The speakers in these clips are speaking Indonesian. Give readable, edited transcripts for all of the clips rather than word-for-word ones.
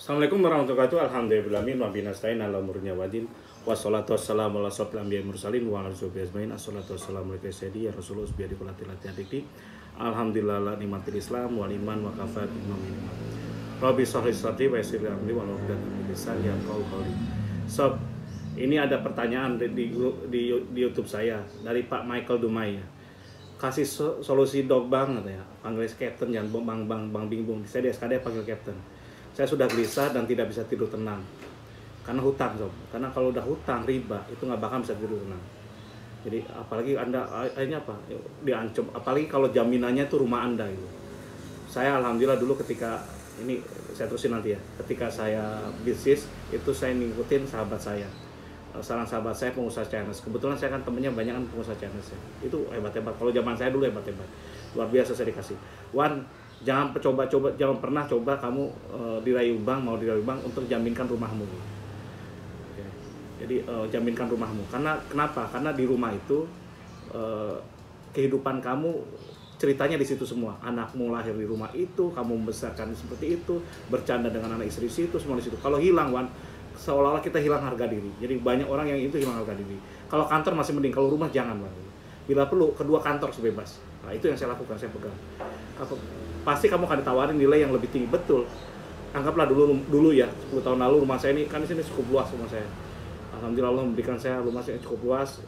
Assalamualaikum warahmatullahi wabarakatuh. Alhamdulillahirabbil alamin wa binasta'in ala umurnya wadin. Wassalatu wassalamu ala asyrofil anbiya'i mursalin wa ala sahbihi ajmain. Assalatu wassalamu ala sayyidi ya Rasulullah biadi qulatil hati. Alhamdulillah la nikmatil Islam wal iman wa kafat mu'min. Rabbi shrah li sadri wa yassir li amri wa hlul 'uqdatam min lisani yafqahu qawli. Sob, ini ada pertanyaan di YouTube saya dari Pak Michael Dumai ya. Kasih solusi dog bang katanya. Panggil Captain jangan bang bingung. Saya di SKD panggil Captain. Saya sudah gelisah dan tidak bisa tidur tenang karena hutang, sob. Karena kalau udah hutang riba itu nggak bakal bisa tidur tenang. Jadi apalagi anda akhirnya apa diancam, apalagi kalau jaminannya itu rumah anda itu. Saya alhamdulillah dulu ketika ini saya terusin nanti ya. Ketika saya bisnis itu saya ngikutin sahabat saya. Salah sahabat saya pengusaha CNS. Kebetulan saya kan temennya banyak kan pengusaha CNS ya. Itu hebat-hebat. Kalau zaman saya dulu hebat-hebat. Luar biasa saya dikasih. Jangan coba-coba, jangan pernah coba kamu dirayu bank, mau dirayu bank untuk jaminkan rumahmu. Oke. Jadi jaminkan rumahmu. Karena kenapa? Karena di rumah itu kehidupan kamu ceritanya di situ semua. Anakmu lahir di rumah itu, kamu membesarkan seperti itu, bercanda dengan anak istri situ, semua di situ. Kalau hilang, seolah-olah kita hilang harga diri. Jadi banyak orang yang itu hilang harga diri. Kalau kantor masih mending, kalau rumah jangan, Wan. Bila perlu kedua kantor sebebas. Nah, itu yang saya lakukan, saya pegang. Pasti kamu akan ditawarin nilai yang lebih tinggi, betul. Anggaplah dulu ya, 10 tahun lalu rumah saya ini kan di sini cukup luas rumah saya. Alhamdulillah Allah memberikan saya rumah saya cukup luas.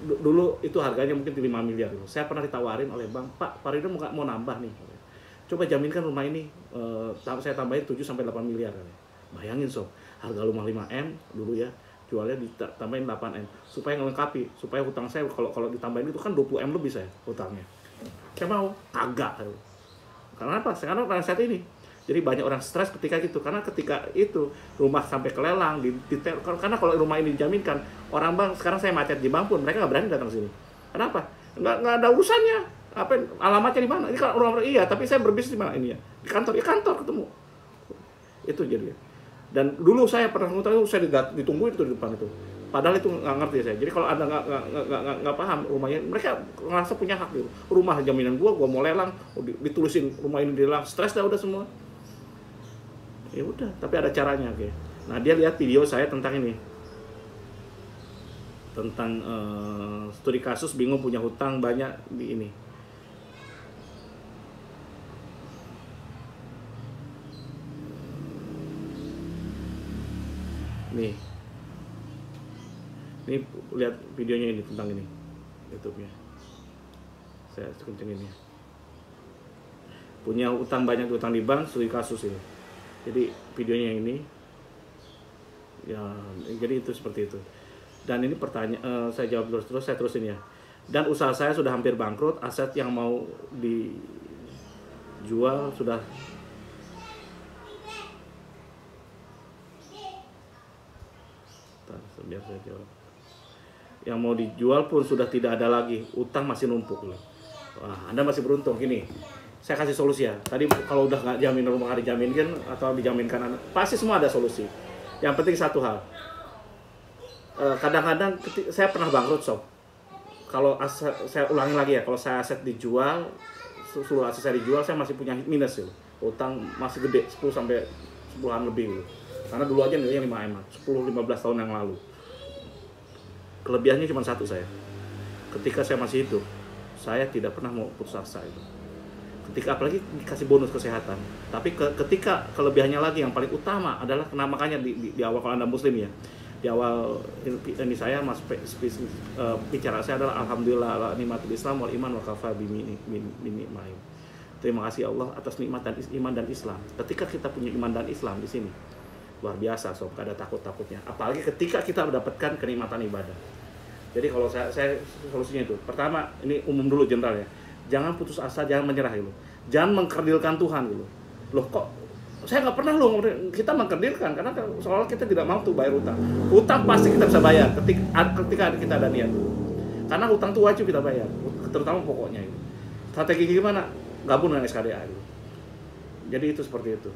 Dulu itu harganya mungkin 5 miliar. Saya pernah ditawarin oleh bank, Pak Ridho mau nambah nih. Coba jaminkan rumah ini, saya tambahin 7 sampai 8 miliar. Bayangin sob, harga rumah 5M dulu ya, jualnya ditambahin 8M supaya ngelengkapi, supaya hutang saya kalau ditambahin itu kan 20M lebih saya hutangnya. Saya mau kagak. Karena apa? Sekarang pada saat ini jadi banyak orang stres ketika itu, karena ketika itu rumah sampai kelelang karena kalau rumah ini dijaminkan, orang bank sekarang saya macet di bank pun mereka nggak berani datang sini. Kenapa? Nggak ada urusannya. Apa alamatnya di mana? Ini kalau rumah iya, tapi saya berbisnis di mana ini ya? Di kantor, ya kantor ketemu. Itu jadi. Dan dulu saya pernah ngutang itu saya ditungguin itu di depan itu. Padahal itu nggak ngerti saya. Jadi kalau anda nggak paham rumahnya, mereka ngerasa punya hak gitu. Rumah jaminan gua mau lelang, ditulisin rumah ini dilelang, stres dah udah semua. Ya udah, tapi ada caranya, oke. Nah dia lihat video saya tentang ini, tentang studi kasus bingung punya hutang banyak di ini. Nih. Ini lihat videonya ini tentang ini YouTube-nya. Saya kencengin ya. Punya utang banyak, utang di bank, studi kasus ini. Jadi videonya yang ini. Ya, jadi itu seperti itu. Dan ini pertanyaan saya jawab terus saya terusin ya. Dan usaha saya sudah hampir bangkrut, aset yang mau dijual sudah biar saya jawab. Yang mau dijual pun sudah tidak ada lagi, utang masih numpuk loh. Wah, Anda masih beruntung gini. Saya kasih solusi ya. Tadi kalau udah nggak jamin rumah dijaminkan atau dijaminkan anak, pasti semua ada solusi. Yang penting satu hal. Kadang-kadang saya pernah bangkrut sob. Kalau saya ulangi lagi ya, kalau saya aset dijual, seluruh aset saya dijual, saya masih punya minus ya. Utang masih gede, 10 sampai 10-an lebih gitu. Karena dulu aja nilainya 5M, 10-15 tahun yang lalu. Kelebihannya cuma satu saya. Ketika saya masih hidup, saya tidak pernah mau putus asa itu. Ketika apalagi dikasih bonus kesehatan. Tapi ketika kelebihannya lagi yang paling utama adalah makanya di awal kalau Anda muslim ya. Di awal ini saya bicara saya adalah alhamdulillah nikmatul Islam wal iman wa kafa bimi ma'in. Terima kasih Allah atas nikmat dan iman dan Islam. Ketika kita punya iman dan Islam di sini, luar biasa sob, gak ada takutnya. Apalagi ketika kita mendapatkan kenikmatan ibadah. Jadi kalau saya solusinya itu, pertama ini umum dulu general ya, jangan putus asa, jangan menyerah gitu, jangan mengkerdilkan Tuhan gitu. Loh kok saya nggak pernah loh, kita mengkerdilkan karena soalnya kita tidak mampu bayar utang. Utang pasti kita bisa bayar ketika kita ada niat. Karena utang itu wajib kita bayar, terutama pokoknya itu. Strategi gimana? Gabung dengan SKDA gitu. Jadi itu seperti itu.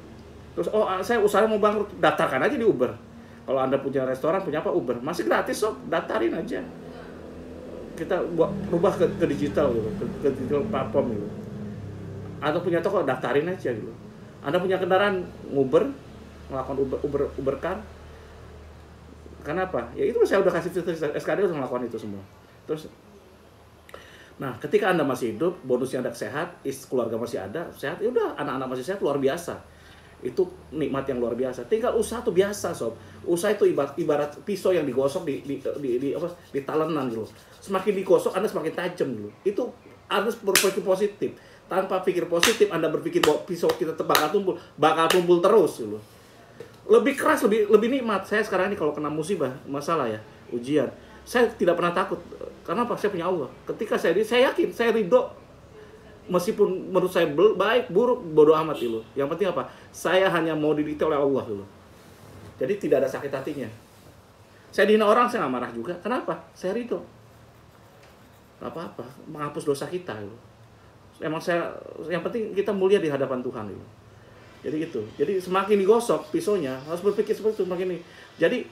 Terus saya usaha mau bangkrut, daftarkan aja di Uber. Kalau Anda punya restoran, punya apa Uber, masih gratis sob, daftarin aja. Kita rubah ke digital gitu, ke digital platform gitu. Atau punya toko, daftarin aja gitu. Anda punya kendaraan Uber, melakukan Uber car. Kenapa? Ya itu saya udah kasih SKD untuk melakukan itu semua. Terus, nah ketika Anda masih hidup, bonusnya Anda sehat, keluarga masih ada, sehat, ya udah, anak-anak masih sehat, luar biasa. Itu nikmat yang luar biasa. Tinggal usaha tuh biasa, sob. Usaha itu ibarat pisau yang digosok di talenan gitu. Semakin digosok Anda semakin tajam gitu. Itu harus berpikir positif. Tanpa pikir positif Anda berpikir bahwa pisau kita bakal tumpul terus gitu. Lebih keras, lebih nikmat. Saya sekarang ini kalau kena musibah, masalah ya, ujian, saya tidak pernah takut. Karena apa? Saya punya Allah. Ketika saya yakin, saya ridho. Meskipun menurut saya baik, buruk, bodoh amat dulu. Yang penting apa? Saya hanya mau dididik oleh Allah dulu. Jadi tidak ada sakit hatinya. Saya dihina orang, saya nggak marah juga. Kenapa? Saya ridho. Gak apa-apa, menghapus dosa kita. Gitu. Emang yang penting kita mulia di hadapan Tuhan. Gitu. Jadi gitu. Jadi semakin digosok pisaunya, harus berpikir seperti itu semakin ini. Jadi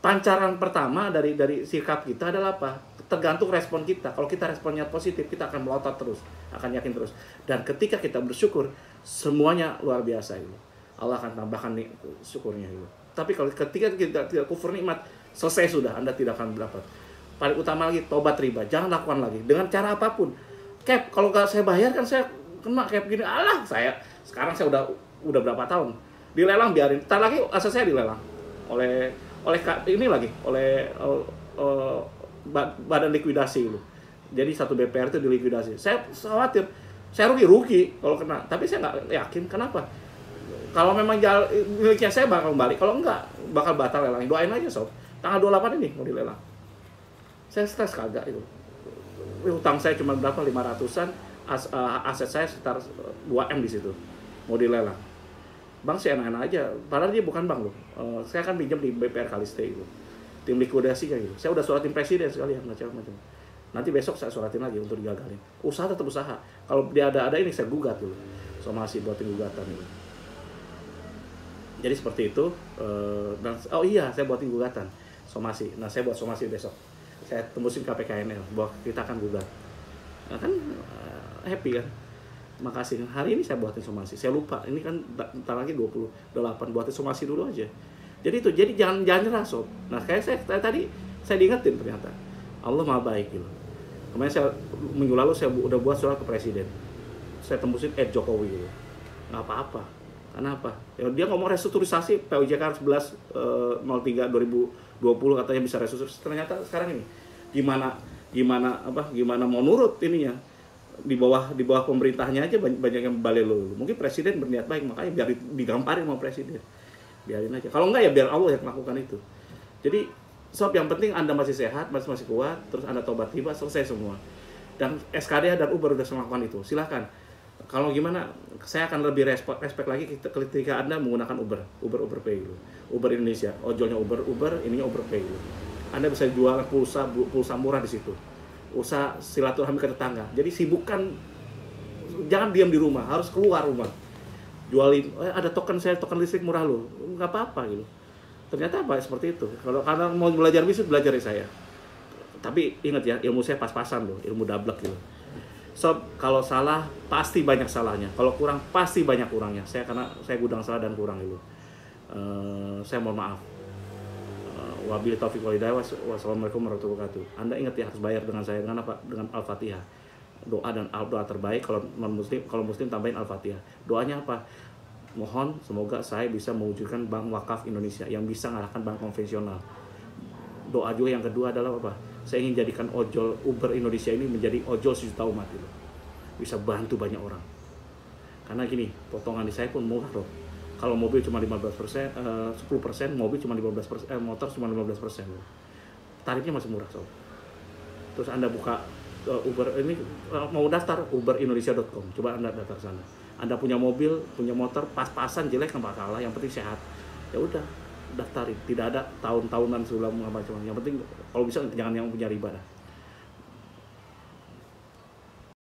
pancaran pertama dari sikap kita adalah apa? Tergantung respon kita. Kalau kita responnya positif, kita akan melotot terus, akan yakin terus. Dan ketika kita bersyukur, semuanya luar biasa itu. Allah akan tambahkan syukurnya itu. Tapi kalau ketika kita tidak kufur nikmat, selesai sudah, Anda tidak akan mendapat. Paling utama lagi, tobat riba. Jangan lakukan lagi dengan cara apapun. Kalau nggak saya bayar kan saya kena begini. Alah, sekarang saya udah berapa tahun dilelang, biarin. Ntar lagi aset saya dilelang oleh badan likuidasi itu. Jadi satu BPR itu dilikuidasi. Saya khawatir, saya rugi kalau kena. Tapi saya nggak yakin. Kenapa? Kalau memang miliknya saya bakal kembali. Kalau enggak, bakal batal lelang. Doain aja sob. Tanggal 28 ini mau dilelang. Saya stres kagak itu. Hutang saya cuma berapa? 500-an. Aset saya sekitar 2M di situ. Mau dilelang. Bank sih enak-enak aja. Padahal dia bukan bank loh. Saya kan pinjam di BPR Kaliste itu. Tim likuidasi kayak gitu. Saya udah suratin presiden sekalian macam-macam. Nanti besok saya suratin lagi untuk digagalin. Usaha tetap usaha. Kalau dia ada ini saya gugat dulu. Somasi buatin gugatan itu. Jadi seperti itu. Oh iya, saya buatin gugatan somasi. Nah saya buat somasi besok. Saya tembusin KPKNL bahwa kita akan gugat. Nah, kan happy kan. Makasih. Hari ini saya buatin somasi. Saya lupa. Ini kan bentar lagi 28. Buatin somasi dulu aja. Jadi jangan nyerah sob. Nah kayak saya tadi saya diingetin ternyata Allah maha baik gitu. Kemarin minggu lalu saya udah buat surat ke presiden. Saya tembusin Jokowi gitu. Nggak apa-apa. Kenapa? Ya, dia ngomong restrukturisasi PUJK 11.03.2020 katanya bisa restrukturisasi. Ternyata sekarang ini gimana mau nurut ininya. Di bawah pemerintahnya aja banyak yang balelo. Mungkin presiden berniat baik, makanya biar digamparin sama presiden. Biarin aja. Kalau enggak ya biar Allah yang melakukan itu. Jadi sob, yang penting Anda masih sehat, masih kuat, terus Anda tobat tiba, selesai semua. Dan SKD dan Uber udah melakukan itu. Silakan. Kalau gimana, saya akan lebih respect lagi ketika Anda menggunakan Uber Pay gitu. Uber Indonesia, ojolnya Uber, ininya Uber Pay gitu. Anda bisa jual pulsa murah di situ. Usaha silaturahmi ke tetangga. Jadi sibukkan, jangan diam di rumah, harus keluar rumah. Jualin, ada token listrik murah loh, nggak apa-apa gitu. Ternyata apa seperti itu. Kalau karena mau belajar bisnis, belajar dari saya. Tapi ingat ya, ilmu saya pas-pasan loh, ilmu dablek gitu. So, kalau salah pasti banyak salahnya. Kalau kurang pasti banyak kurangnya. Karena saya gudang salah dan kurang itu. Saya mohon maaf. Wabillahi taufiq wal hidayah. Wassalamualaikum warahmatullahi wabarakatuh. Anda ingat ya, harus bayar dengan saya dengan apa? Dengan Al-Fatihah. Doa terbaik. Kalau muslim tambahin Al-Fatihah. Doanya apa? Mohon semoga saya bisa mewujudkan bank wakaf Indonesia yang bisa mengalahkan bank konvensional. Doa juga yang kedua adalah apa? Saya ingin jadikan ojol Uber Indonesia ini menjadi ojol sejuta umat itu. Bisa bantu banyak orang. Karena gini, potongan di saya pun murah loh. Kalau mobil cuma 15%, 10%, mobil cuma 15%, motor cuma 15%. Tarifnya masih murah sob. Terus Anda buka Uber ini mau daftar uberindonesia.com. Coba Anda daftar sana. Anda punya mobil, punya motor, pas-pasan jelek nggak masalah, yang penting sehat. Ya udah, daftarin. Tidak ada tahun-tahunan sebelum macam-macam. Yang penting kalau bisa jangan yang punya riba dah.